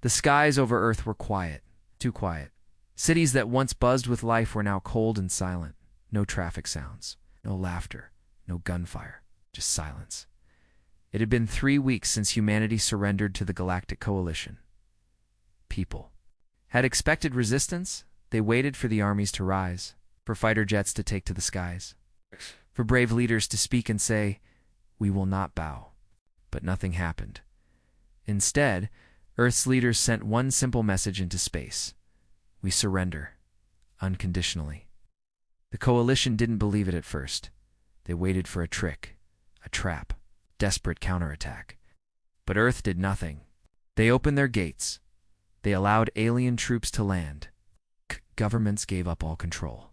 The skies over Earth were quiet, too quiet. Cities that once buzzed with life were now cold and silent. No traffic sounds, no laughter, no gunfire, just silence. It had been 3 weeks since humanity surrendered to the Galactic Coalition. People had expected resistance. They waited for the armies to rise, for fighter jets to take to the skies, for brave leaders to speak and say, "We will not bow." But nothing happened. Instead, Earth's leaders sent one simple message into space: we surrender, unconditionally. The coalition didn't believe it at first. They waited for a trick, a trap, desperate counterattack. But Earth did nothing. They opened their gates. They allowed alien troops to land. Governments gave up all control.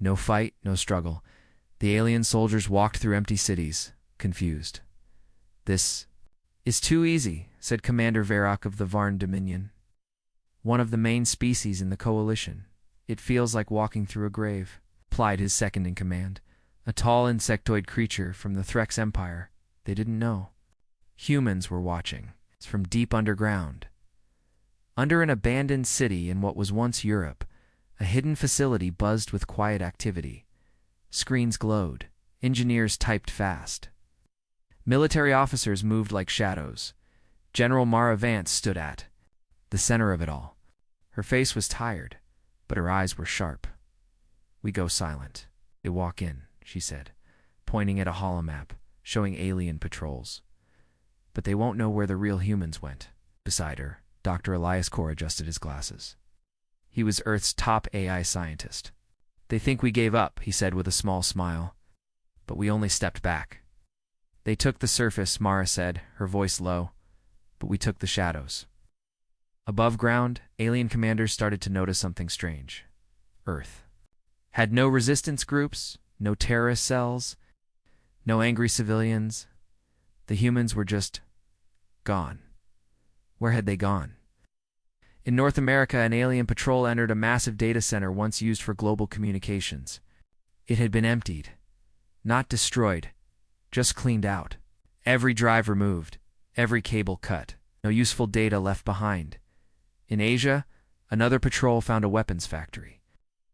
No fight, no struggle. The alien soldiers walked through empty cities, confused. "This is too easy," said Commander Varrock of the Varn Dominion, one of the main species in the coalition. "It feels like walking through a grave," replied his second-in-command, a tall insectoid creature from the Threx Empire. They didn't know. Humans were watching from deep underground. Under an abandoned city in what was once Europe, a hidden facility buzzed with quiet activity. Screens glowed. Engineers typed fast. Military officers moved like shadows. General Mara Vance stood at the center of it all. Her face was tired, but her eyes were sharp. "We go silent. They walk in," she said, pointing at a holomap showing alien patrols. "But they won't know where the real humans went." Beside her, Dr. Elias Core adjusted his glasses. He was Earth's top AI scientist. "They think we gave up," he said with a small smile. "But we only stepped back." "They took the surface," Mara said, her voice low. "But we took the shadows." Above ground, alien commanders started to notice something strange. Earth had no resistance groups, no terrorist cells, no angry civilians. The humans were just gone. Where had they gone? In North America, an alien patrol entered a massive data center once used for global communications. It had been emptied. Not destroyed, just cleaned out. Every drive removed, every cable cut. No useful data left behind. In Asia, another patrol found a weapons factory.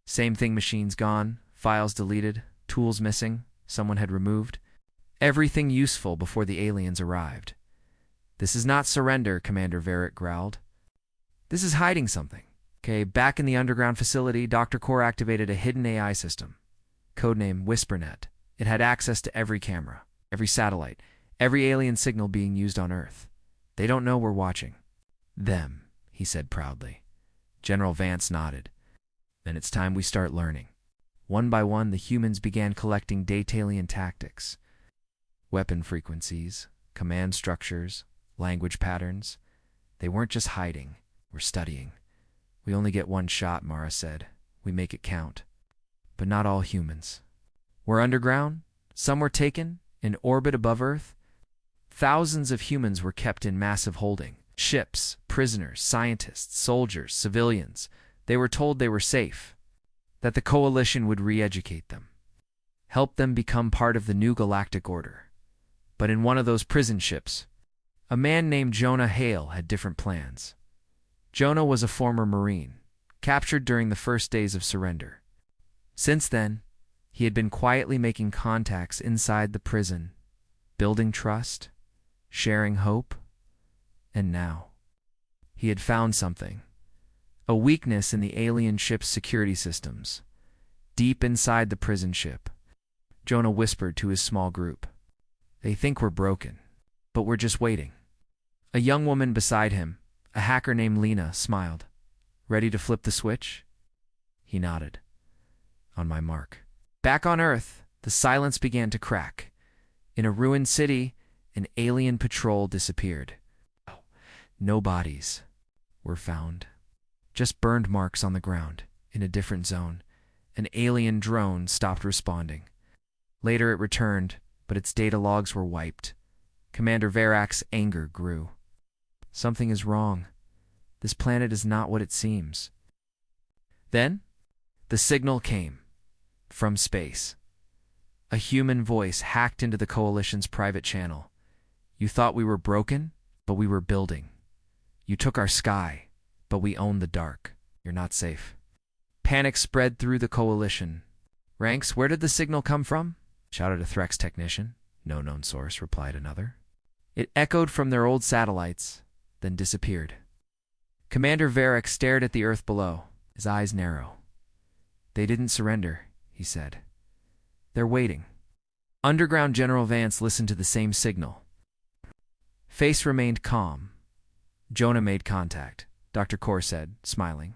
Same thing, machines gone, files deleted, tools missing, someone had removed. Everything useful before the aliens arrived. "This is not surrender," Commander Varrick growled. "This is hiding something." Okay, back in the underground facility, Dr. Core activated a hidden AI system. Codename WhisperNet. It had access to every camera, every satellite, every alien signal being used on Earth. "They don't know we're watching." "Them," he said proudly. General Vance nodded. "Then it's time we start learning." One by one, the humans began collecting Datalian tactics. Weapon frequencies, command structures, language patterns. They weren't just hiding. "We're studying. We only get one shot," Mara said. "We make it count." But not all humans. We're underground. Some were taken, in orbit above Earth. Thousands of humans were kept in massive holding. Ships, prisoners, scientists, soldiers, civilians. They were told they were safe, that the coalition would re-educate them, help them become part of the new galactic order. But in one of those prison ships, a man named Jonah Hale had different plans. Jonah was a former Marine, captured during the first days of surrender. Since then, he had been quietly making contacts inside the prison, building trust, sharing hope, and now he had found something. A weakness in the alien ship's security systems. Deep inside the prison ship, Jonah whispered to his small group, "They think we're broken, but we're just waiting." A young woman beside him, a hacker named Lena, smiled. "Ready to flip the switch?" He nodded. "On my mark." Back on Earth, the silence began to crack. In a ruined city, an alien patrol disappeared. No bodies were found. Just burned marks on the ground, in a different zone. An alien drone stopped responding. Later it returned, but its data logs were wiped. Commander Varrick's anger grew. Something is wrong. This planet is not what it seems. Then, the signal came. From space. A human voice hacked into the Coalition's private channel. "You thought we were broken, but we were building. You took our sky, but we own the dark. You're not safe. Panic spread through the coalition. Ranks, where did the signal come from? Shouted a Threx technician. No known source, replied another. It echoed from their old satellites, then disappeared. Commander Varric stared at the earth below, his eyes narrow. They didn't surrender, he said. They're waiting. Underground General Vance listened to the same signal. Face remained calm. Jonah made contact, Dr. Core said, smiling.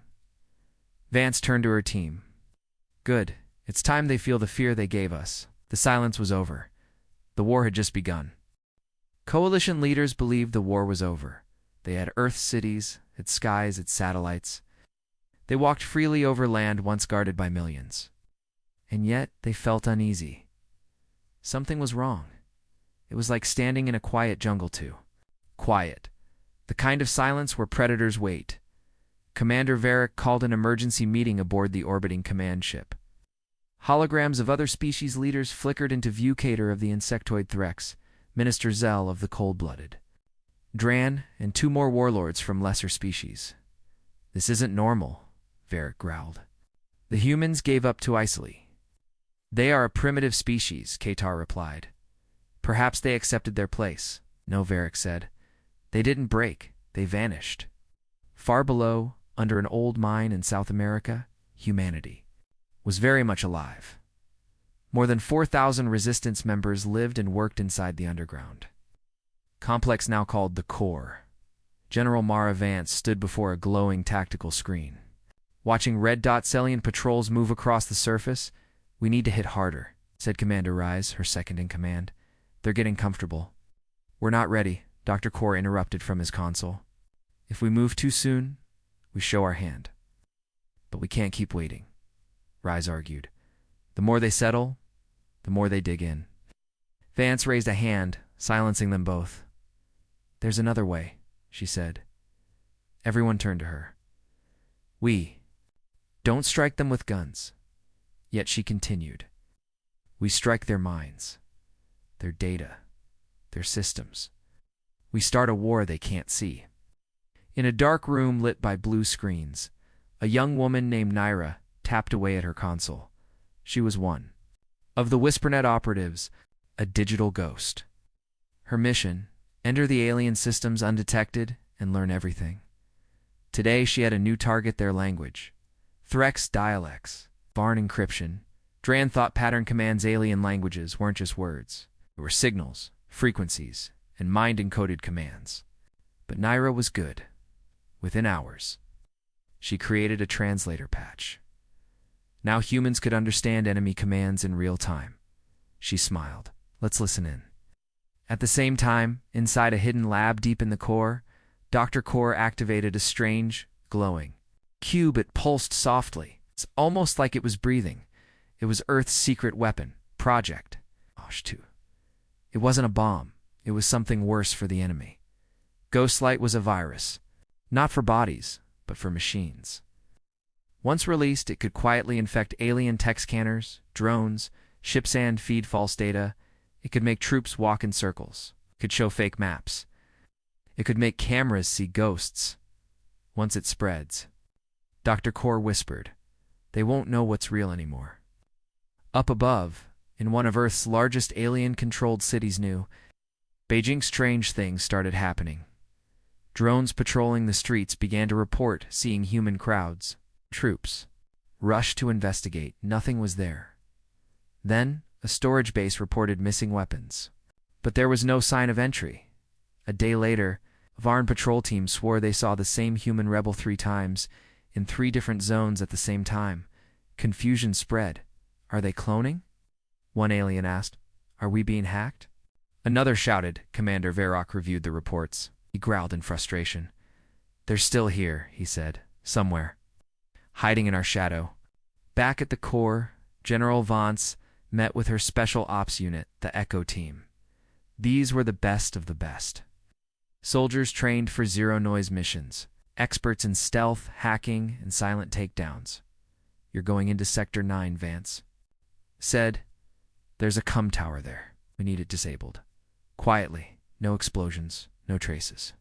Vance turned to her team. Good. It's time they feel the fear they gave us. The silence was over. The war had just begun. Coalition leaders believed the war was over. They had Earth's cities, its skies, its satellites. They walked freely over land once guarded by millions. And yet they felt uneasy. Something was wrong. It was like standing in a quiet jungle too. Quiet. The kind of silence where predators wait. Commander Varric called an emergency meeting aboard the orbiting command ship. Holograms of other species leaders flickered into view. Cater of the insectoid Threx, Minister Zell of the cold-blooded, Dran, and 2 more warlords from lesser species. This isn't normal, Varric growled. The humans gave up too easily. They are a primitive species, Katar replied. Perhaps they accepted their place. No, Varric said. They didn't break, they vanished. Far below, under an old mine in South America, humanity was very much alive. More than 4,000 resistance members lived and worked inside the underground complex now called the Core. General Mara Vance stood before a glowing tactical screen. Watching red dot Celian patrols move across the surface, we need to hit harder, said Commander Rise, her second-in-command. They're getting comfortable. We're not ready, Dr. Core interrupted from his console. If we move too soon, we show our hand. But we can't keep waiting, Rise argued. The more they settle, the more they dig in. Vance raised a hand, silencing them both. There's another way, she said. Everyone turned to her. We don't strike them with guns. Yet she continued. We strike their minds, their data, their systems. We start a war they can't see. In a dark room lit by blue screens, a young woman named Naira tapped away at her console. She was one of the WhisperNet operatives, a digital ghost. Her mission, enter the alien systems undetected and learn everything. Today she had a new target, their language. Threx dialects, Varn encryption. Dran thought pattern commands alien languages weren't just words. They were signals, frequencies, and mind-encoded commands. But Naira was good. Within hours, she created a translator patch. Now humans could understand enemy commands in real time. She smiled. Let's listen in. At the same time, inside a hidden lab deep in the core, Dr. Core activated a strange, glowing cube. It pulsed softly. It's almost like it was breathing. It was Earth's secret weapon, Project Osh-2. It wasn't a bomb. It was something worse for the enemy. Ghostlight was a virus, not for bodies, but for machines. Once released, it could quietly infect alien tech scanners, drones, ships, and feed false data. It could make troops walk in circles. It could show fake maps. It could make cameras see ghosts. Once it spreads, Dr. Core whispered, they won't know what's real anymore. Up above, in one of Earth's largest alien-controlled cities new, Beijing, strange things started happening. Drones patrolling the streets began to report seeing human crowds. Troops rushed to investigate. Nothing was there. Then, a storage base reported missing weapons. But there was no sign of entry. A day later, a Varn patrol team swore they saw the same human rebel 3 times, in 3 different zones at the same time. Confusion spread. Are they cloning? One alien asked. Are we being hacked? Another shouted. Commander Varrock reviewed the reports. He growled in frustration. They're still here, he said. Somewhere. Hiding in our shadow. Back at the core, General Vance met with her special ops unit, the Echo Team. These were the best of the best. Soldiers trained for zero-noise missions, experts in stealth, hacking, and silent takedowns. You're going into Sector 9, Vance said. There's a cum tower there. We need it disabled. Quietly. No explosions. No traces.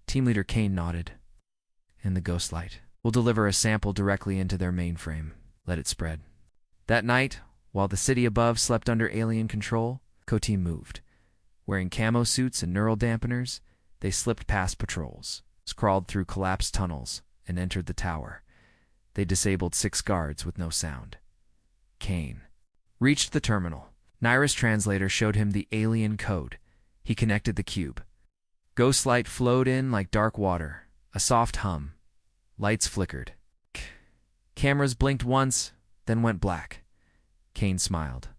Team leader Kane nodded. In the ghost light. We'll deliver a sample directly into their mainframe. Let it spread. That night, while the city above slept under alien control, Co-Team moved. Wearing camo suits and neural dampeners, they slipped past patrols, crawled through collapsed tunnels, and entered the tower. They disabled 6 guards with no sound. Kane reached the terminal. Naira's translator showed him the alien code. He connected the cube. Ghost light flowed in like dark water, a soft hum. Lights flickered. Cameras blinked once, then went black. Kane smiled.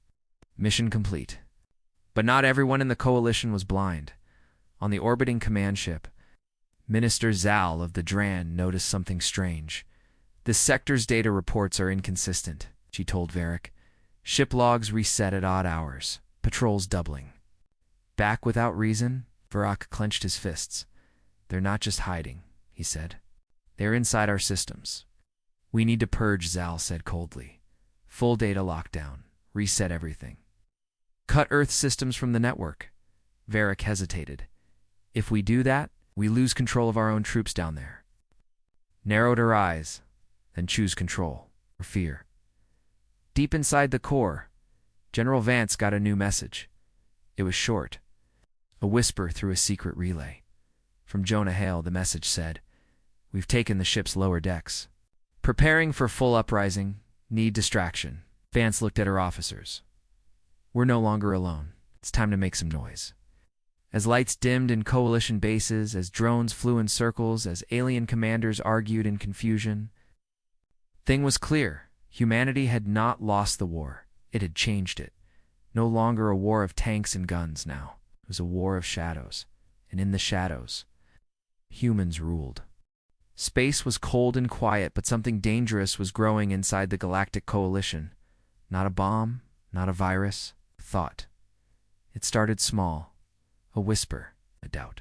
Mission complete. But not everyone in the coalition was blind. On the orbiting command ship, Minister Zal of the Dran noticed something strange. This sector's data reports are inconsistent, she told Varric. Ship logs reset at odd hours, patrols doubling. Back without reason? Varric clenched his fists. They're not just hiding, he said. They're inside our systems. We need to purge, Zal said coldly. Full data lockdown. Reset everything. Cut Earth systems from the network. Varric hesitated. If we do that, we lose control of our own troops down there. Narrowed her eyes, then choose control, or fear. Deep inside the core, General Vance got a new message. It was short. A whisper through a secret relay. From Jonah Hale, the message said, We've taken the ship's lower decks. Preparing for full uprising, need distraction. Vance looked at her officers. We're no longer alone. It's time to make some noise. As lights dimmed in coalition bases, as drones flew in circles, as alien commanders argued in confusion, thing was clear. Humanity had not lost the war. It had changed it. No longer a war of tanks and guns now. It was a war of shadows. And in the shadows, humans ruled. Space was cold and quiet, but something dangerous was growing inside the Galactic Coalition. Not a bomb, not a virus, thought. It started small. A whisper, a doubt.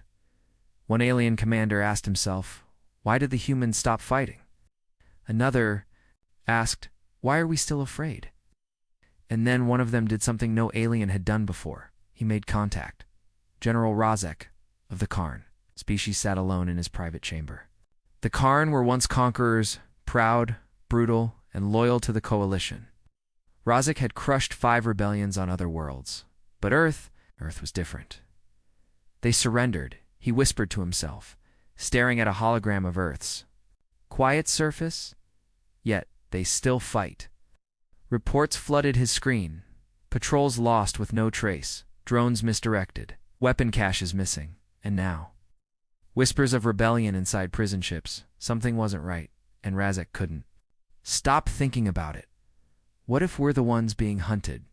One alien commander asked himself, why did the humans stop fighting? Another asked, why are we still afraid? And then one of them did something no alien had done before. He made contact. General Rozek, of the Karn. Species sat alone in his private chamber. The Karn were once conquerors, proud, brutal, and loyal to the Coalition. Rozek had crushed 5 rebellions on other worlds. But Earth was different. They surrendered, he whispered to himself, staring at a hologram of Earth's. Quiet surface, yet they still fight. Reports flooded his screen. Patrols lost with no trace, drones misdirected, weapon caches missing, and now. Whispers of rebellion inside prison ships. Something wasn't right, and Razek couldn't. Stop thinking about it. What if we're the ones being hunted?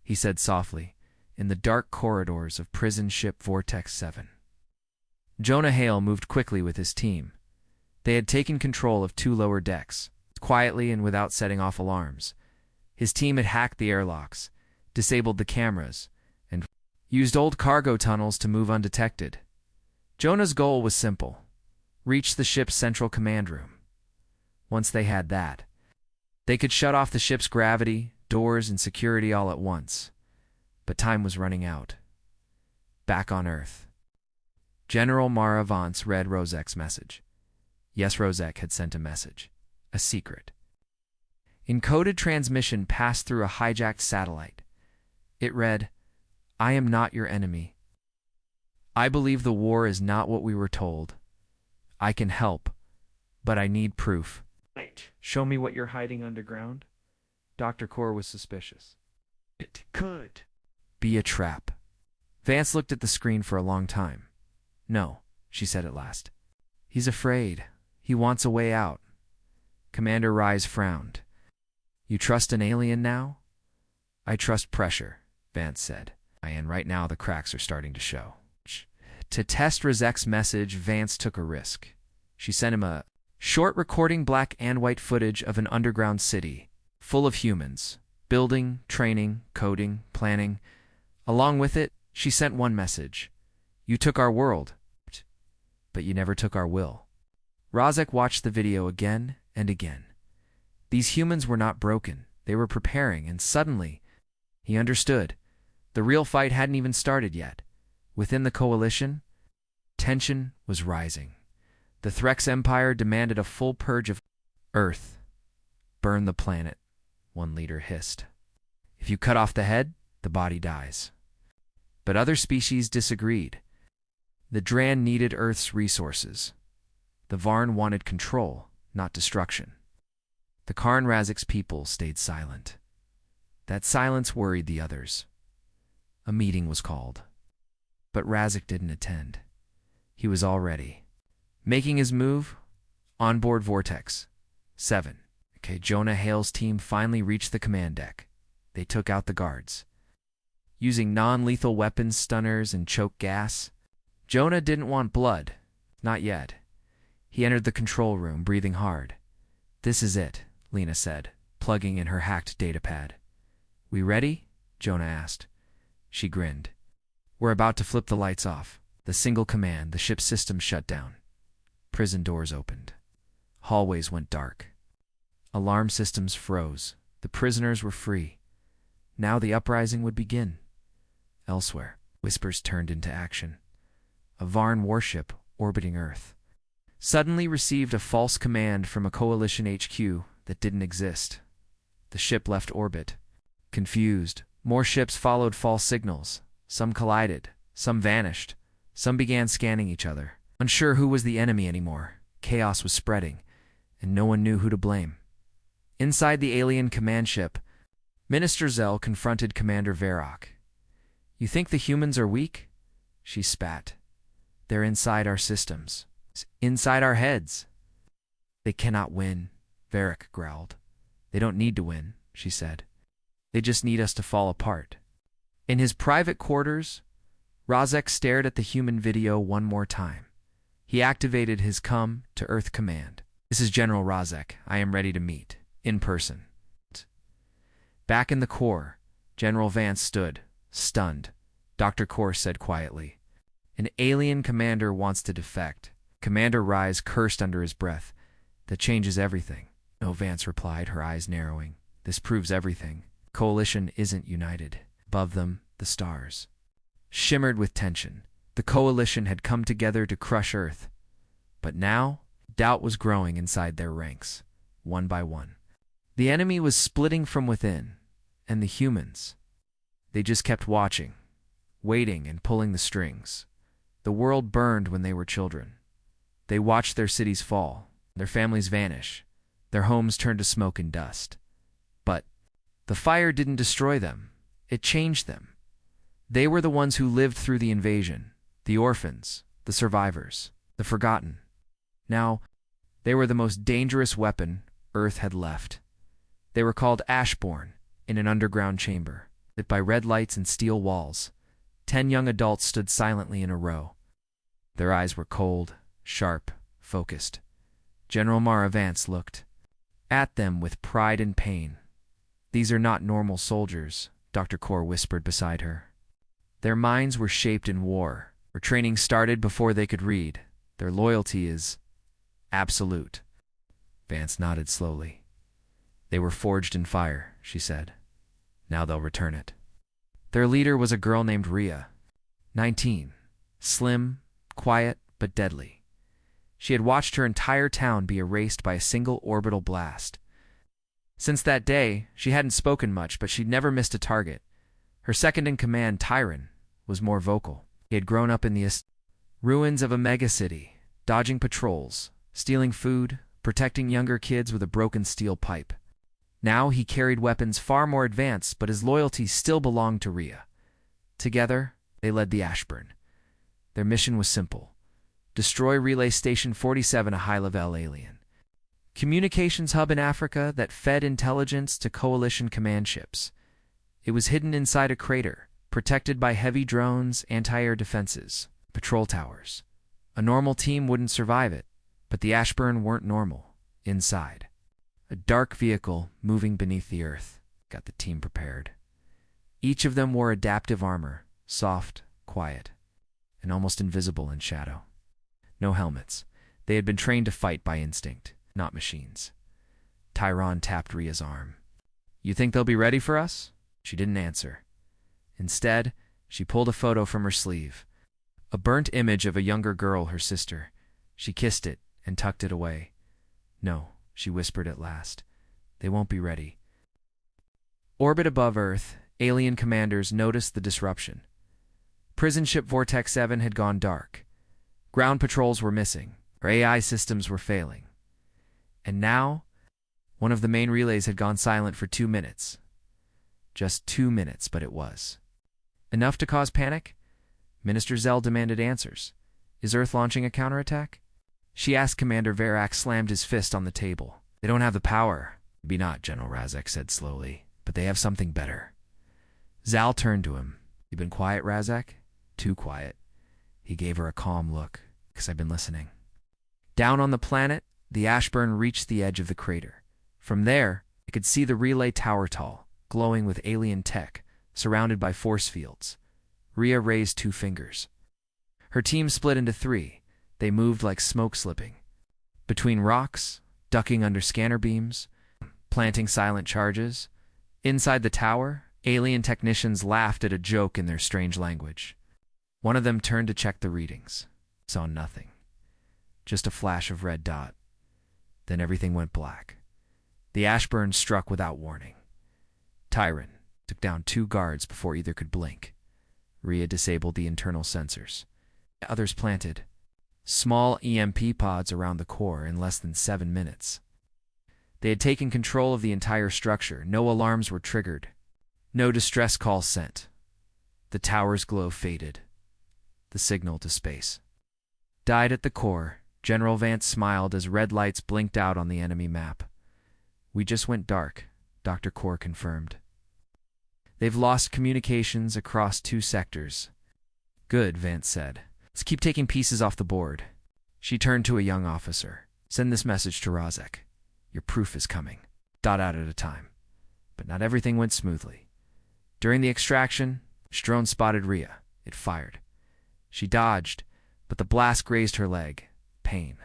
He said softly, in the dark corridors of prison ship Vortex 7. Jonah Hale moved quickly with his team. They had taken control of 2 lower decks, quietly and without setting off alarms. His team had hacked the airlocks, disabled the cameras, and used old cargo tunnels to move undetected. Jonah's goal was simple: reach the ship's central command room. Once they had that, they could shut off the ship's gravity, doors, and security all at once. But time was running out. Back on Earth. General Mara Vance read Rozek's message. Yes, Rozek had sent a message. A secret. Encoded transmission passed through a hijacked satellite. It read, I am not your enemy. I believe the war is not what we were told. I can help, but I need proof. Show me what you're hiding underground. Dr. Core was suspicious. It could be a trap. Vance looked at the screen for a long time. No, she said at last. He's afraid. He wants a way out. Commander Rise frowned. You trust an alien now? I trust pressure, Vance said. And right now the cracks are starting to show. To test Rozek's message, Vance took a risk. She sent him a short recording black and white footage of an underground city, full of humans, building, training, coding, planning. Along with it, she sent one message. You took our world, but you never took our will. Rozek watched the video again and again. These humans were not broken. They were preparing, and suddenly, he understood. The real fight hadn't even started yet. Within the Coalition, Tension was rising. The Threx Empire demanded a full purge of Earth. Burn the planet, one leader hissed. If you cut off the head, the body dies. But other species disagreed. The Dran needed Earth's resources. The Varn wanted control, not destruction. The Karn Razik's people stayed silent. That silence worried the others. A meeting was called. But Razik didn't attend. He was all ready. Making his move, onboard Vortex 7. Jonah Hale's team finally reached the command deck. They took out the guards. Using non-lethal weapons, stunners, and choke gas, Jonah didn't want blood. Not yet. He entered the control room, breathing hard. "This is it," Lena said, plugging in her hacked datapad. "We ready?" Jonah asked. She grinned. "We're about to flip the lights off." The single command, the ship's system shut down. Prison doors opened. Hallways went dark. Alarm systems froze. The prisoners were free. Now the uprising would begin. Elsewhere, whispers turned into action. A Varn warship orbiting Earth suddenly received a false command from a coalition HQ that didn't exist. The ship left orbit. Confused, more ships followed false signals. Some collided, some vanished, some began scanning each other. Unsure who was the enemy anymore, chaos was spreading, and no one knew who to blame. Inside the alien command ship, Minister Zell confronted Commander Varrock. "You think the humans are weak?" She spat. "They're inside our systems. Inside our heads." "They cannot win," Varrock growled. "They don't need to win," she said. "They just need us to fall apart." In his private quarters, Razek stared at the human video one more time. He activated his Come to Earth command. "This is General Razek. I am ready to meet. In person." Back in the core, General Vance stood, stunned. Dr. Kor said quietly, "An alien commander wants to defect." Commander Rise cursed under his breath. "That changes everything." "No," Vance replied, her eyes narrowing. "This proves everything. Coalition isn't united." Above them, the stars shimmered with tension. The coalition had come together to crush Earth. But now, doubt was growing inside their ranks, one by one. The enemy was splitting from within, and the humans, they just kept watching, waiting and pulling the strings. The world burned when they were children. They watched their cities fall, their families vanish, their homes turn to smoke and dust. But the fire didn't destroy them. It changed them. They were the ones who lived through the invasion, the orphans, the survivors, the forgotten. Now, they were the most dangerous weapon Earth had left. They were called Ashborn in an underground chamber, lit by red lights and steel walls. 10 young adults stood silently in a row. Their eyes were cold, sharp, focused. General Mara Vance looked at them with pride and pain. "These are not normal soldiers," Dr. Kor whispered beside her. "Their minds were shaped in war. Their training started before they could read. Their loyalty is absolute." Vance nodded slowly. "They were forged in fire," she said. "Now they'll return it." Their leader was a girl named Rhea, 19, slim, quiet, but deadly. She had watched her entire town be erased by a single orbital blast. Since that day, she hadn't spoken much, but she'd never missed a target. Her second-in-command, Tyron, was more vocal. He had grown up in the ruins of a megacity, dodging patrols, stealing food, protecting younger kids with a broken steel pipe. Now he carried weapons far more advanced, but his loyalty still belonged to Rhea. Together, they led the Ashburn. Their mission was simple: destroy Relay Station 47, a high-level alien communications hub in Africa that fed intelligence to coalition command ships. It was hidden inside a crater, protected by heavy drones, anti-air defenses, patrol towers. A normal team wouldn't survive it, but the Ashburn weren't normal. Inside, a dark vehicle moving beneath the earth got the team prepared. Each of them wore adaptive armor, soft, quiet, and almost invisible in shadow. No helmets. They had been trained to fight by instinct, not machines. Tyron tapped Rhea's arm. "You think they'll be ready for us?" She didn't answer. Instead, she pulled a photo from her sleeve. A burnt image of a younger girl, her sister. She kissed it and tucked it away. No, she whispered at last. They won't be ready. Orbit above Earth, alien commanders noticed the disruption. Prison ship Vortex 7 had gone dark. Ground patrols were missing. Her AI systems were failing. And now, one of the main relays had gone silent for 2 minutes. Just 2 minutes, but it was. Enough to cause panic? Minister Zell demanded answers. Is Earth launching a counterattack? She asked. Commander Verak slammed his fist on the table. They don't have the power. Maybe not, General Razek said slowly, but they have something better. Zal turned to him. You been quiet, Razek? Too quiet. He gave her a calm look, because I've been listening. Down on the planet, the Ashburn reached the edge of the crater. From there, it could see the relay tower tall, glowing with alien tech, surrounded by force fields. Rhea raised 2 fingers. Her team split into 3. They moved like smoke slipping. Between rocks, ducking under scanner beams, planting silent charges. Inside the tower, alien technicians laughed at a joke in their strange language. One of them turned to check the readings. Saw nothing. Just a flash of red dot. Then everything went black. The Ashburn struck without warning. Tyron took down 2 guards before either could blink. Rhea disabled the internal sensors. Others planted small EMP pods around the core in less than 7 minutes. They had taken control of the entire structure. No alarms were triggered. No distress calls sent. The tower's glow faded. The signal to space died at the core. General Vance smiled as red lights blinked out on the enemy map. We just went dark, Dr. Core confirmed. They've lost communications across 2 sectors. Good, Vance said. Let's keep taking pieces off the board. She turned to a young officer. Send this message to Razek. Your proof is coming. Dot out at a time. But not everything went smoothly. During the extraction, Strone spotted Rhea. It fired. She dodged, but the blast grazed her leg. Pain.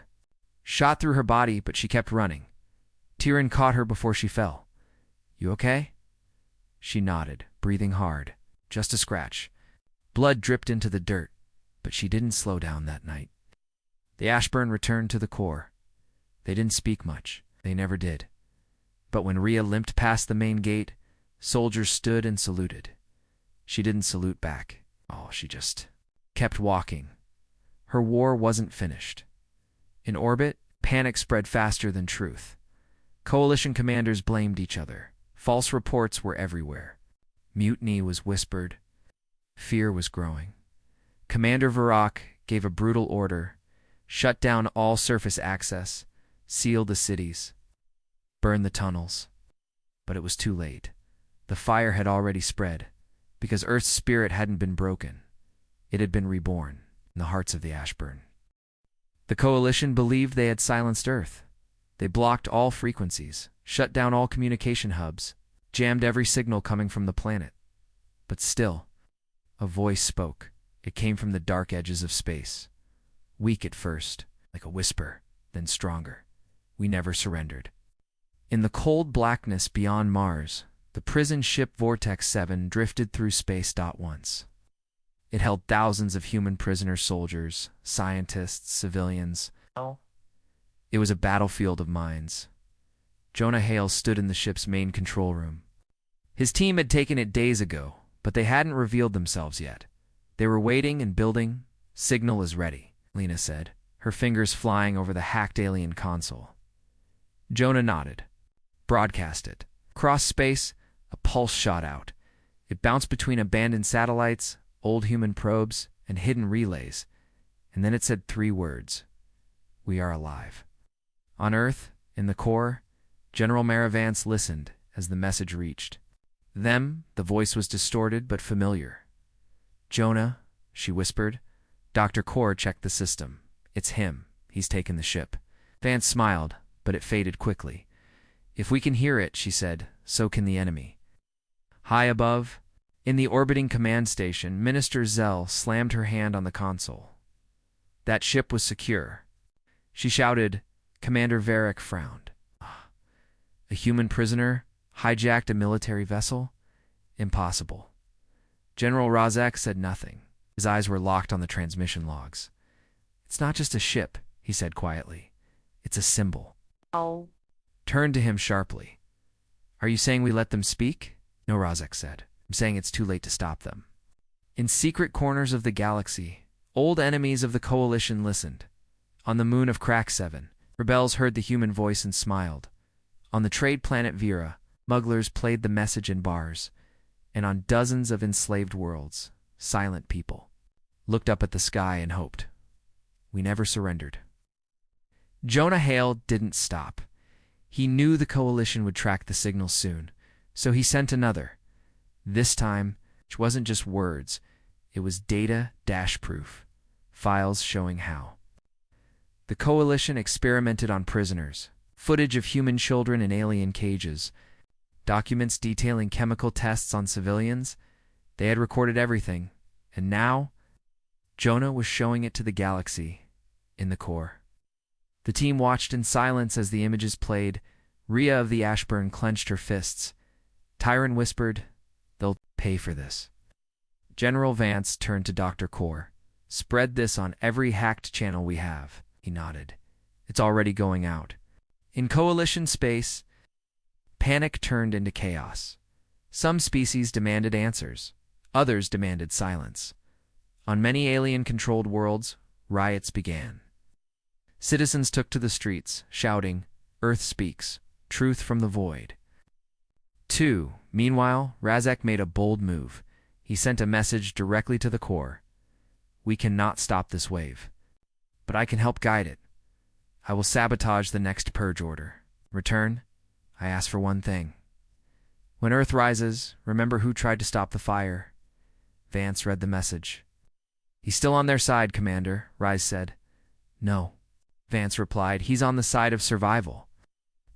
Shot through her body, but she kept running. Tyron caught her before she fell. You okay? She nodded, breathing hard. Just a scratch. Blood dripped into the dirt, but she didn't slow down that night. The Ashburn returned to the core. They didn't speak much. They never did. But when Rhea limped past the main gate, soldiers stood and saluted. She didn't salute back. Oh, she just kept walking. Her war wasn't finished. In orbit, panic spread faster than truth. Coalition commanders blamed each other. False reports were everywhere. Mutiny was whispered. Fear was growing. Commander Verak gave a brutal order. Shut down all surface access. Seal the cities. Burn the tunnels. But it was too late. The fire had already spread. Because Earth's spirit hadn't been broken. It had been reborn in the hearts of the Ashburn. The Coalition believed they had silenced Earth. They blocked all frequencies, shut down all communication hubs, jammed every signal coming from the planet. But still, a voice spoke. It came from the dark edges of space. Weak at first, like a whisper, then stronger. We never surrendered. In the cold blackness beyond Mars, the prison ship Vortex 7 drifted through space. Once. It held thousands of human prisoner soldiers, scientists, civilians. It was a battlefield of minds. Jonah Hale stood in the ship's main control room. His team had taken it days ago, but they hadn't revealed themselves yet. They were waiting and building. Signal is ready, Lena said, her fingers flying over the hacked alien console. Jonah nodded. Broadcast it. Across space, a pulse shot out. It bounced between abandoned satellites, old human probes, and hidden relays, and then it said 3 words. We are alive. On Earth, in the core, General Maravance listened as the message reached. Them, the voice was distorted but familiar. Jonah, she whispered. Dr. Core checked the system. It's him. He's taken the ship. Vance smiled, but it faded quickly. If we can hear it, she said, so can the enemy. High above, in the orbiting command station, Minister Zell slammed her hand on the console. That ship was secure. She shouted. Commander Verak frowned. A human prisoner hijacked a military vessel? Impossible. General Razek said nothing. His eyes were locked on the transmission logs. "It's not just a ship," he said quietly. "It's a symbol." Oh. Turned to him sharply. "Are you saying we let them speak?" "No," Razek said. "I'm saying it's too late to stop them." In secret corners of the galaxy, old enemies of the Coalition listened. On the moon of Crack 7, rebels heard the human voice and smiled. On the trade planet Vera, smugglers played the message in bars. And on dozens of enslaved worlds, silent people looked up at the sky and hoped. We never surrendered. Jonah Hale didn't stop. He knew the Coalition would track the signal soon, so he sent another. This time, it wasn't just words. It was data-proof, files showing how. The Coalition experimented on prisoners, footage of human children in alien cages, documents detailing chemical tests on civilians. They had recorded everything, and now Jonah was showing it to the galaxy in the core. The team watched in silence as the images played. Rhea of the Ashburn clenched her fists. Tyron whispered, "They'll pay for this." General Vance turned to Dr. Core. "Spread this on every hacked channel we have." He nodded. "It's already going out." In Coalition space, panic turned into chaos. Some species demanded answers. Others demanded silence. On many alien-controlled worlds, riots began. Citizens took to the streets, shouting, "Earth speaks, truth from the void." Meanwhile, Razek made a bold move. He sent a message directly to the core. "We cannot stop this wave, but I can help guide it. I will sabotage the next purge order. In return, I ask for one thing. When Earth rises, remember who tried to stop the fire." Vance read the message. "He's still on their side, Commander," Rise said. "No," Vance replied. "He's on the side of survival."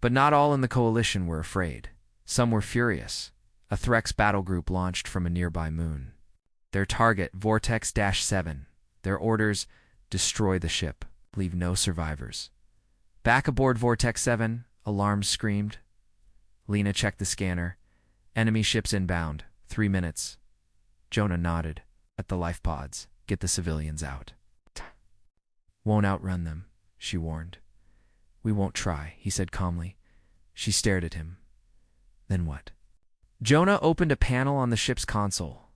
But not all in the Coalition were afraid. Some were furious. A Threx battle group launched from a nearby moon. Their target, Vortex-7. Their orders, destroy the ship. Leave no survivors. Back aboard Vortex-7, alarms screamed. Lena checked the scanner. Enemy ships inbound. 3 minutes. Jonah nodded. At the life pods. Get the civilians out. Won't outrun them, she warned. We won't try, he said calmly. She stared at him. Then what? Jonah opened a panel on the ship's console.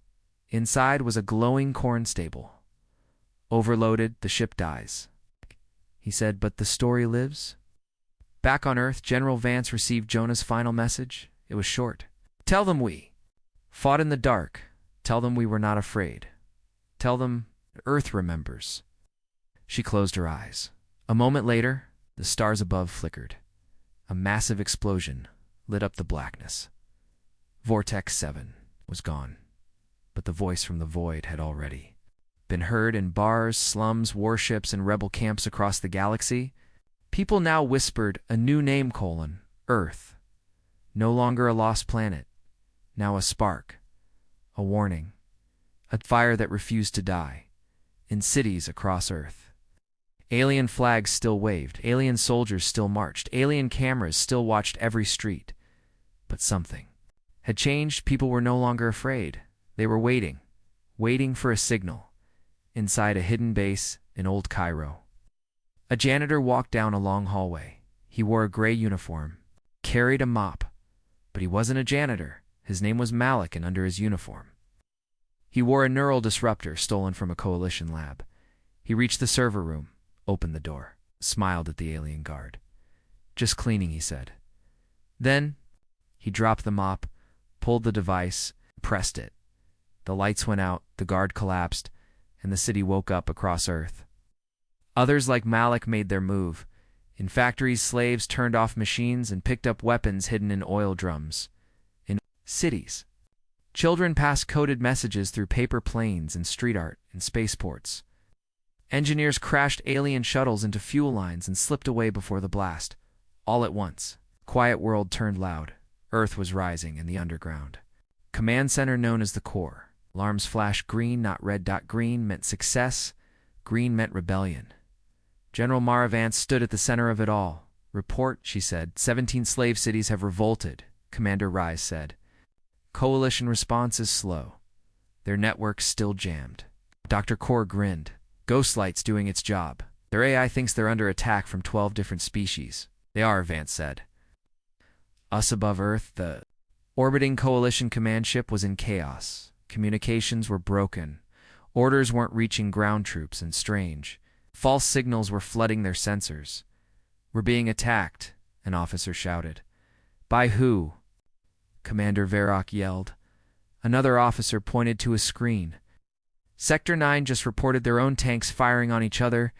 Inside was a glowing corn stable. Overloaded, the ship dies. He said, but the story lives? Back on Earth, General Vance received Jonah's final message. It was short. Tell them we fought in the dark. Tell them we were not afraid. Tell them Earth remembers. She closed her eyes. A moment later, the stars above flickered. A massive explosion lit up the blackness. Vortex-7 was gone, but the voice from the void had already been heard in bars, slums, warships, and rebel camps across the galaxy. People now whispered a new name: Earth. No longer a lost planet, now a spark, a warning, a fire that refused to die. In cities across Earth, alien flags still waved, alien soldiers still marched, alien cameras still watched every street. But something had changed. People were no longer afraid. They were waiting for a signal. Inside a hidden base in Old Cairo, a janitor walked down a long hallway. He wore a gray uniform, carried a mop, but he wasn't a janitor. His name was Malik, and under his uniform, he wore a neural disruptor stolen from a Coalition lab. He reached the server room, opened the door, smiled at the alien guard. Just cleaning, he said. Then he dropped the mop, pulled the device, pressed it. The lights went out, the guard collapsed, and the city woke up across Earth. Others like Malik made their move. In factories, slaves turned off machines and picked up weapons hidden in oil drums. In cities, children passed coded messages through paper planes and street art in spaceports. Engineers crashed alien shuttles into fuel lines and slipped away before the blast. All at once, quiet world turned loud. Earth was rising in the underground. Command center known as the core. Alarms flashed green, not red. Green meant success. Green meant rebellion. General Mara Vance stood at the center of it all. Report, she said. 17 slave cities have revolted, Commander Rise said. Coalition response is slow. Their networks still jammed. Dr. Core grinned. Ghost light's doing its job. Their AI thinks they're under attack from 12 different species. They are, Vance said. Us above Earth, the orbiting coalition command ship was in chaos. Communications were broken. Orders weren't reaching ground troops, and strange, false signals were flooding their sensors. We're being attacked, an officer shouted. By who? Commander Varrock yelled. Another officer pointed to a screen. Sector 9 just reported their own tanks firing on each other.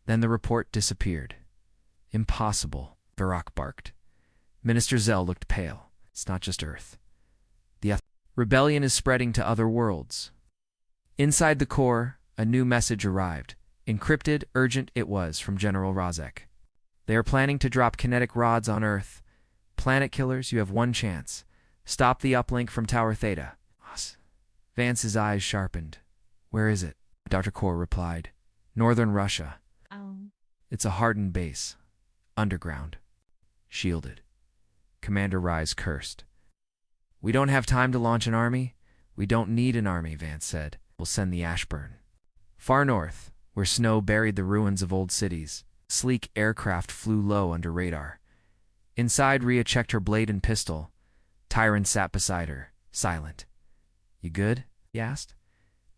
Then the report disappeared. Impossible, Varrock barked. Minister Zell looked pale. It's not just Earth. The rebellion is spreading to other worlds. Inside the core, a new message arrived. Encrypted, urgent it was, from General Rozek. They are planning to drop kinetic rods on Earth. Planet killers, you have one chance. Stop the uplink from Tower Theta. Vance's eyes sharpened. Where is it? Dr. Core replied. Northern Russia. Oh. It's a hardened base. Underground. Shielded. Commander Rise cursed. We don't have time to launch an army. We don't need an army, Vance said. We'll send the Ashburn. Far north, where snow buried the ruins of old cities, sleek aircraft flew low under radar. Inside, Rhea checked her blade and pistol. Tyron sat beside her, silent. You good? He asked.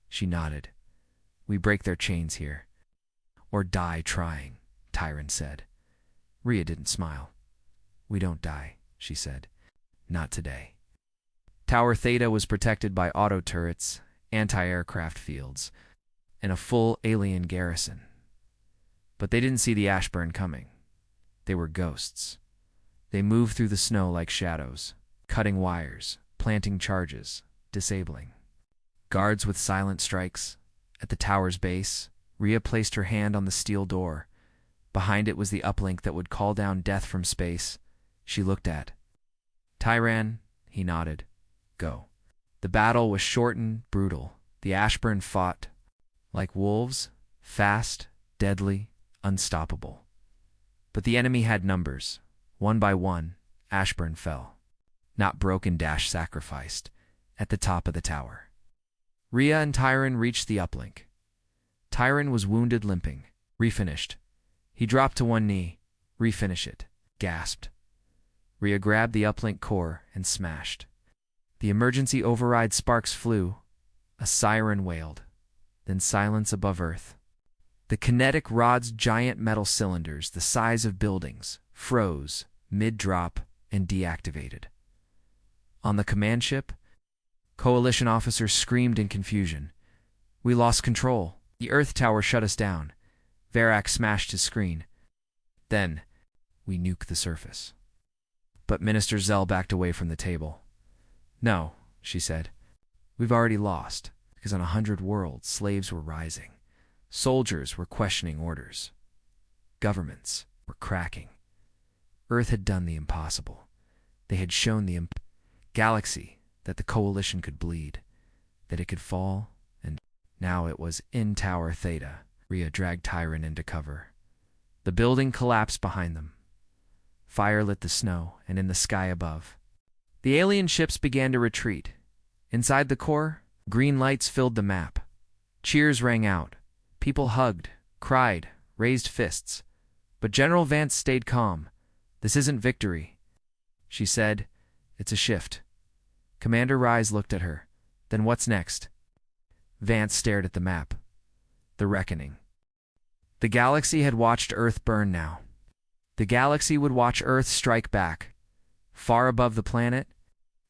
She nodded. We break their chains here. Or die trying, Tyron said. Rhea didn't smile. We don't die, she said. Not today. Tower Theta was protected by auto turrets, anti-aircraft fields, and a full alien garrison. But they didn't see the Ashburn coming. They were ghosts. They moved through the snow like shadows, cutting wires, planting charges, disabling. Guards with silent strikes. At the tower's base, Rhea placed her hand on the steel door. Behind it was the uplink that would call down death from space. She looked at Tyran. He nodded. Go. The battle was short and brutal. The Ashburn fought like wolves, fast, deadly, unstoppable. But the enemy had numbers. One by one, Ashburn fell. Not broken dash sacrificed. At the top of the tower. Rhea and Tyron reached the uplink. Tyron was wounded, limping. Refinished. He dropped to one knee. Refinish it. Gasped. Rhea grabbed the uplink core and smashed. The emergency override sparks flew. A siren wailed. Then silence above Earth. The kinetic rod's giant metal cylinders, the size of buildings, froze, mid-drop, and deactivated. On the command ship, Coalition officers screamed in confusion. We lost control. The Earth tower shut us down. Varrock smashed his screen. Then, we nuke the surface. But Minister Zell backed away from the table. No, she said. We've already lost, because on 100 worlds, slaves were rising. Soldiers were questioning orders. Governments were cracking. Earth had done the impossible. They had shown the galaxy that the Coalition could bleed, that it could fall, and now it was in Tower Theta. Rhea dragged Tyron into cover. The building collapsed behind them. Fire lit the snow, and in the sky above, the alien ships began to retreat. Inside the core, green lights filled the map. Cheers rang out. People hugged, cried, raised fists. But General Vance stayed calm. This isn't victory, she said. It's a shift. Commander Rise looked at her. Then what's next? Vance stared at the map. The reckoning. The galaxy had watched Earth burn now. The galaxy would watch Earth strike back. Far above the planet,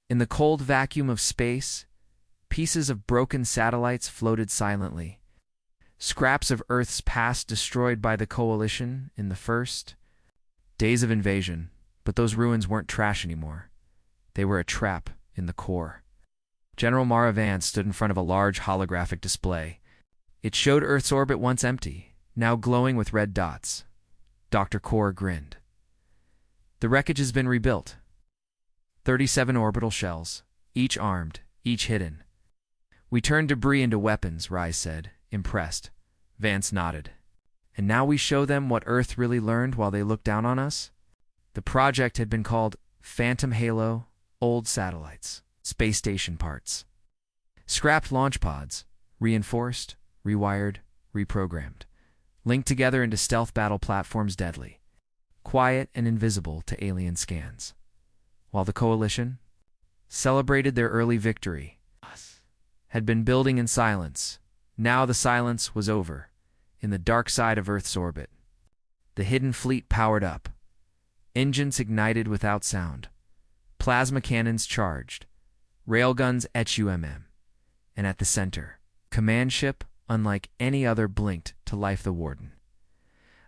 in the cold vacuum of space, pieces of broken satellites floated silently. Scraps of Earth's past destroyed by the Coalition in the first days of invasion, but those ruins weren't trash anymore. They were a trap in the core. General Mara Vance stood in front of a large holographic display. It showed Earth's orbit once empty, now glowing with red dots. Dr. Core grinned. The wreckage has been rebuilt. 37 orbital shells, each armed, each hidden. We turned debris into weapons, Rise said, impressed. Vance nodded. And now we show them what Earth really learned while they looked down on us? The project had been called Phantom Halo, Old Satellites, Space Station Parts. Scrapped launch pods, Reinforced, rewired, reprogrammed. Linked together into stealth battle platforms deadly. Quiet and invisible to alien scans. While the Coalition celebrated their early victory, had been building in silence. Now the silence was over. In the dark side of Earth's orbit, the hidden fleet powered up. Engines ignited without sound. Plasma cannons charged. Railguns HUMM. And at the center, command ship, unlike any other, blinked to life: the Warden.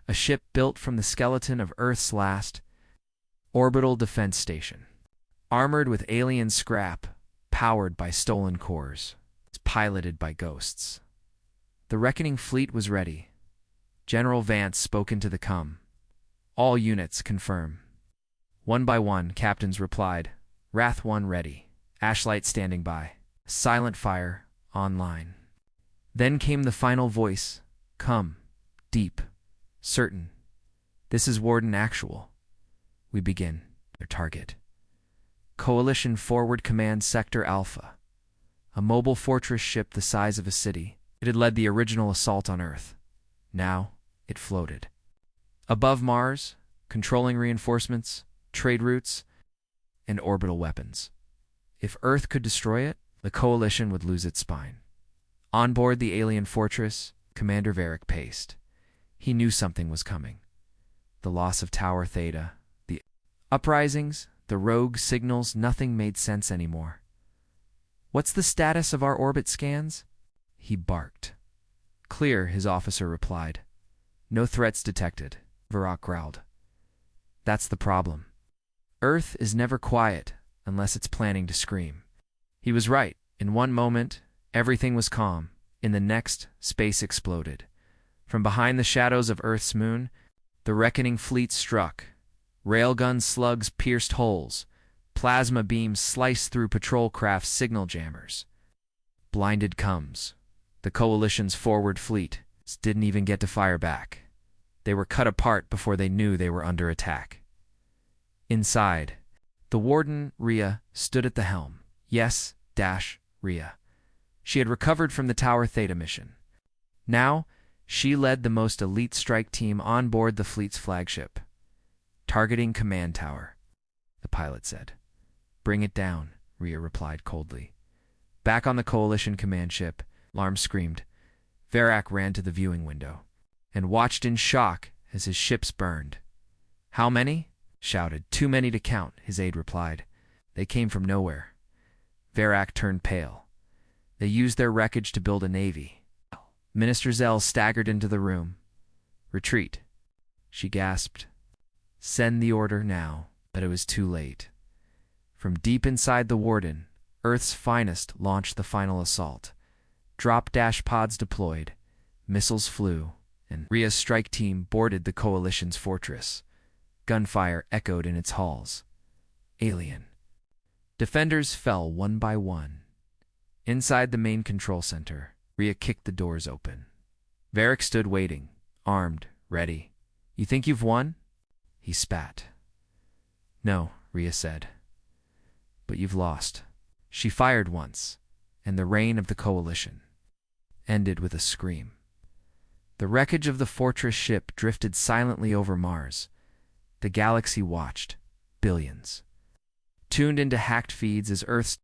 A ship built from the skeleton of Earth's last orbital defense station. Armored with alien scrap, powered by stolen cores, piloted by ghosts. The reckoning fleet was ready. General Vance spoke into the com. All units confirm. One by one, captains replied. Wrath 1 ready. Ashlight standing by. Silent fire online. Then came the final voice. Come. Deep. Certain. This is Warden Actual. We begin. Their target. Coalition Forward Command Sector Alpha. A mobile fortress ship the size of a city. It had led the original assault on Earth. Now, it floated. Above Mars, controlling reinforcements, trade routes, and orbital weapons. If Earth could destroy it, the Coalition would lose its spine. On board the alien fortress, Commander Varric paced. He knew something was coming. The loss of Tower Theta, the uprisings, the rogue signals, nothing made sense anymore. What's the status of our orbit scans? He barked. Clear, his officer replied. No threats detected, Varrock growled. That's the problem. Earth is never quiet unless it's planning to scream. He was right. In one moment, everything was calm. In the next, space exploded. From behind the shadows of Earth's moon, the reckoning fleet struck. Railgun slugs pierced holes. Plasma beams sliced through patrol craft's signal jammers. Blinded comes. The Coalition's forward fleet didn't even get to fire back. They were cut apart before they knew they were under attack. Inside, the Warden, Rhea, stood at the helm. Yes, Rhea. She had recovered from the Tower Theta mission. Now, she led the most elite strike team on board the fleet's flagship. Targeting command tower, the pilot said. Bring it down, Rhea replied coldly. Back on the Coalition command ship, Larm screamed. Varric ran to the viewing window and watched in shock as his ships burned. How many? Shouted. Too many to count, his aide replied. They came from nowhere. Varric turned pale. They used their wreckage to build a navy. Minister Zell staggered into the room. Retreat, she gasped. Send the order now, but it was too late. From deep inside the Warden, Earth's finest launched the final assault. Drop-dash pods deployed, missiles flew, and Rhea's strike team boarded the Coalition's fortress. Gunfire echoed in its halls. Alien. Defenders fell one by one. Inside the main control center, Rhea kicked the doors open. Varric stood waiting, armed, ready. You think you've won? He spat. No, Rhea said. But you've lost. She fired once, and the reign of the Coalition ended with a scream. The wreckage of the fortress ship drifted silently over Mars. The galaxy watched, billions. Tuned into hacked feeds as Earth's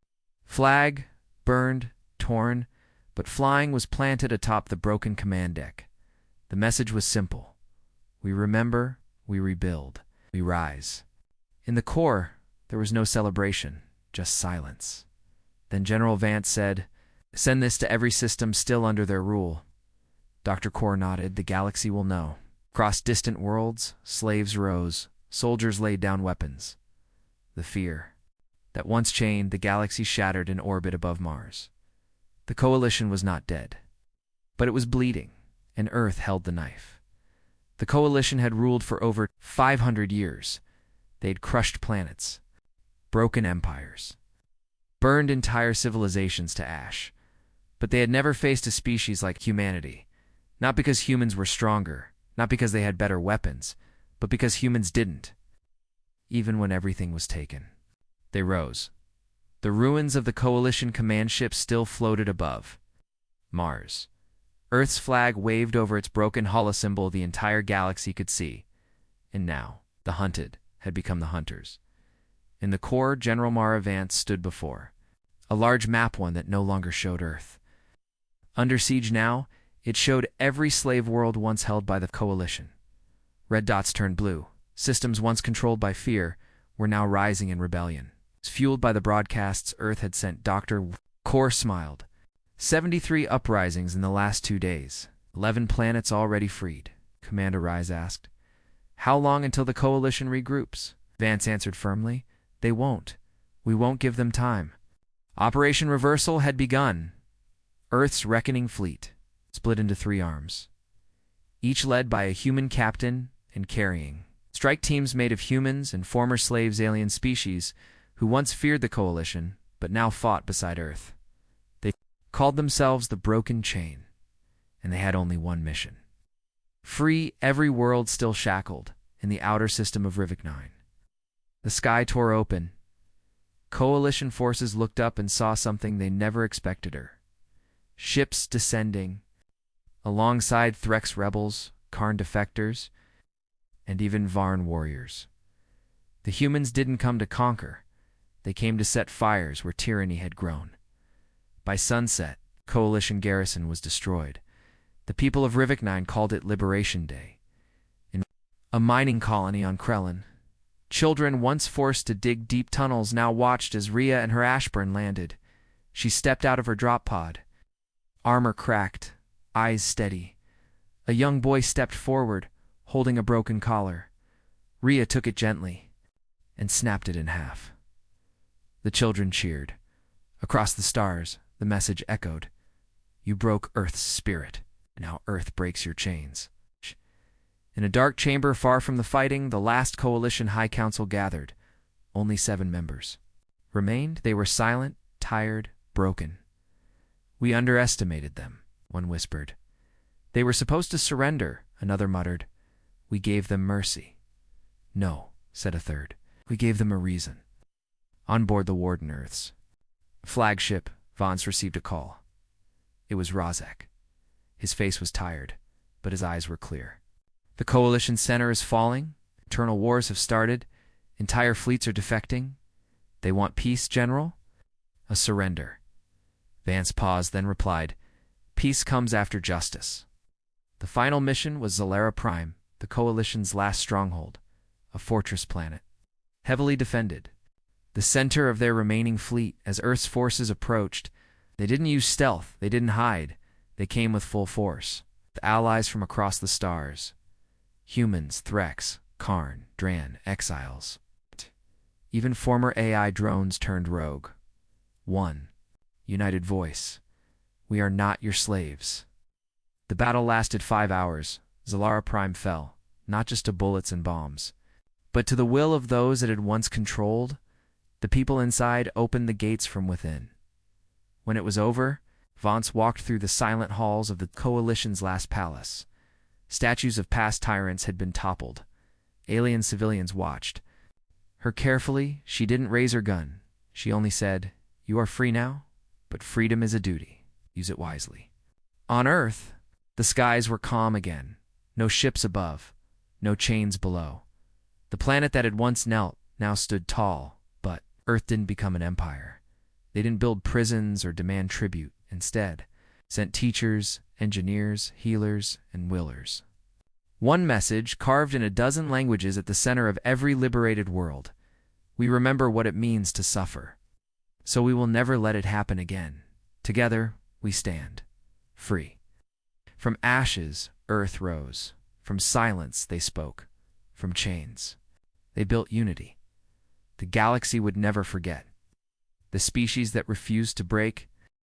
flag burned, torn, but flying was planted atop the broken command deck. The message was simple. We remember, we rebuild, we rise. In the core, there was no celebration, just silence. Then General Vance said, Send this to every system still under their rule. Dr. Core nodded. The galaxy will know. Across distant worlds, slaves rose. Soldiers laid down weapons. The fear that once chained the galaxy shattered in orbit above Mars. The Coalition was not dead, but it was bleeding, and Earth held the knife. The Coalition had ruled for over 500 years. They'd crushed planets, broken empires, burned entire civilizations to ash. But they had never faced a species like humanity. Not because humans were stronger, not because they had better weapons, but because humans didn't. Even when everything was taken. They rose. The ruins of the Coalition command ship still floated above. Mars. Earth's flag waved over its broken holosymbol the entire galaxy could see. And now, the hunted had become the hunters. In the core, General Mara Vance stood before. A large map one that no longer showed Earth. Under siege now, it showed every slave world once held by the Coalition. Red dots turned blue. Systems once controlled by fear were now rising in rebellion. Fueled by the broadcasts Earth had sent, Dr. Core smiled. 73 uprisings in the last 2 days. 11 planets already freed. Commander Rise asked. How long until the Coalition regroups? Vance answered firmly. They won't. We won't give them time. Operation Reversal had begun. Earth's reckoning fleet split into 3 arms, each led by a human captain and carrying strike teams made of humans and former slaves, alien species who once feared the Coalition but now fought beside Earth. They called themselves the Broken Chain, and they had only one mission: free every world still shackled in the outer system of Rivik-9. The sky tore open. Coalition forces looked up and saw something they never expected her. Ships descending, alongside Threx rebels, Karn defectors, and even Varn warriors. The humans didn't come to conquer. They came to set fires where tyranny had grown. By sunset, Coalition garrison was destroyed. The people of Rivik-9 called it Liberation Day. In a mining colony on Krellin, children once forced to dig deep tunnels now watched as Rhea and her Ashburn landed. She stepped out of her drop pod. Armor cracked, eyes steady. A young boy stepped forward, holding a broken collar. Rhea took it gently and snapped it in half. The children cheered. Across the stars, the message echoed. You broke Earth's spirit. Now Earth breaks your chains. In a dark chamber far from the fighting, the last Coalition High Council gathered. Only 7 members remained. They were silent, tired, broken. We underestimated them, one whispered. They were supposed to surrender, another muttered. We gave them mercy. No, said a third. We gave them a reason. On board the Warden Earth's flagship, Vance received a call. It was Rozek. His face was tired, but his eyes were clear. The Coalition center is falling. Internal wars have started. Entire fleets are defecting. They want peace, General? A surrender. Vance paused, then replied, Peace comes after justice. The final mission was Zalera Prime, the Coalition's last stronghold, a fortress planet, heavily defended. The center of their remaining fleet, as Earth's forces approached, they didn't use stealth, they didn't hide. They came with full force. The allies from across the stars. Humans, Threx, Karn, Dran, exiles. Even former AI drones turned rogue. One united voice. We are not your slaves. The battle lasted 5 hours. Zalera Prime fell, not just to bullets and bombs, but to the will of those it had once controlled. The people inside opened the gates from within. When it was over, Vance walked through the silent halls of the Coalition's last palace. Statues of past tyrants had been toppled. Alien civilians watched. Her carefully, she didn't raise her gun. She only said, You are free now, but freedom is a duty. Use it wisely. On Earth, the skies were calm again. No ships above, no chains below. The planet that had once knelt now stood tall, but Earth didn't become an empire. They didn't build prisons or demand tribute. Instead, sent teachers, engineers, healers, and willers. One message carved in a dozen languages at the center of every liberated world. We remember what it means to suffer. So we will never let it happen again. Together, we stand. Free. From ashes, Earth rose. From silence, they spoke. From chains, they built unity. The galaxy would never forget. The species that refused to break,